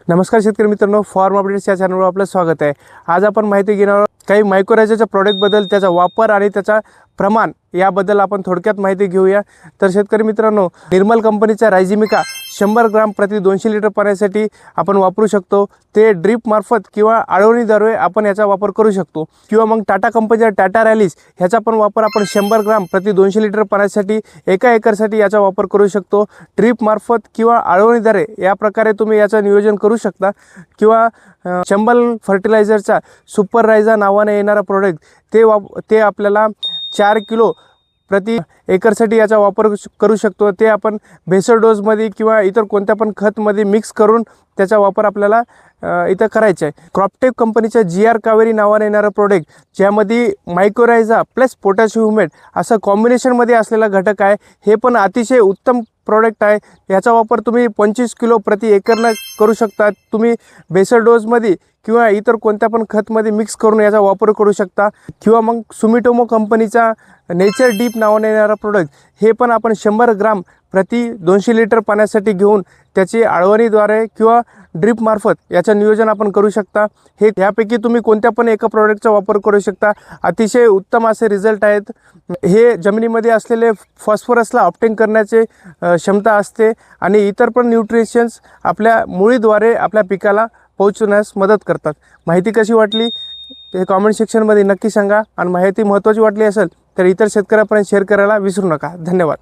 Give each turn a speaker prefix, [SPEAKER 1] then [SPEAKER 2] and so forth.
[SPEAKER 1] नमस्कार शेतकरी मित्रांनो, फार्म अपडेट्स या चॅनलवर आपलं स्वागत आहे। आज आपण माहिती घेणार आहोत काही मायक्रोरायझरच्या प्रोडक्टबद्दल, त्याचा वापर आणि त्याचा प्रमाण याबद्दल आपण थोडक्यात माहिती घेऊया। तर शेतकरी मित्रांनो, निर्मल कंपनीचा रायझिमिका 100 ग्राम प्रति 200 लिटर पाण्यासाठी आपण वापरू शकतो। ते ड्रिप मार्फत किंवा आळवणीद्वारे आपण याचा वापर करू शकतो, किंवा मग टाटा कंपनीचा टाटा रॅलीस ह्याचा पण वापर आपण 100 ग्राम प्रति 200 लिटर पाण्यासाठी एका एकरसाठी याचा वापर करू शकतो। ड्रिप मार्फत किंवा आळवणीद्वारे या प्रकारे तुम्ही याचं नियोजन करू शकता। किंवा चंबल फर्टिलायझरचा सुपर रायझा नावाने येणारा प्रोडक्ट ते आपल्याला 4 किलो प्रति एकरसाठी याचा वापर करू शकतो। ते आपण भेसळ डोसमध्ये किंवा इतर कोणत्या पण खतमध्ये मिक्स करून त्याचा वापर आपल्याला इथं करायचा आहे। क्रॉपटेक कंपनीचा GR कावेरी नावाने येणारा प्रोडक्ट, ज्यामध्ये मायक्रोरायझा प्लस पोटॅशियम ह्युमेट असं कॉम्बिनेशनमध्ये असलेला घटक आहे। हे पण अतिशय उत्तम प्रोडक्ट आहे। याचा वापर तुम्ही 25 किलो प्रति एकरला करू शकता। तुम्ही भेसळ डोसमध्ये किंवा इतर कोणत्या पण खतमध्ये मिक्स करून याचा वापर करू शकता। किंवा मग सुमिटोमो कंपनीचा नेचर डीप नावाने येणारा प्रोडक्ट, हे पण आपण 100 ग्राम प्रति 200 लिटर पाण्यासाठी घेऊन त्याची आळवणीद्वारे किंवा ड्रिप मार्फत याचं नियोजन आपण करू शकता। हे यापैकी तुम्ही कोणत्या पण एका प्रोडक्टचा वापर करू शकता। अतिशय उत्तम असे रिझल्ट आहेत। हे जमिनीमध्ये असलेले फॉस्फरसला ऑप्टेन करण्याचे क्षमता असते आणि इतर पण न्यूट्रिशन्स आपल्या मुळीद्वारे आपल्या पिकाला पोहोचवण्यास मदत करतात। माहिती कशी वाटली ते कॉमेंट सेक्शनमध्ये नक्की सांगा, आणि माहिती महत्त्वाची वाटली असेल तर इतर शेतकऱ्यांपर्यंत शेअर करायला विसरू नका। धन्यवाद।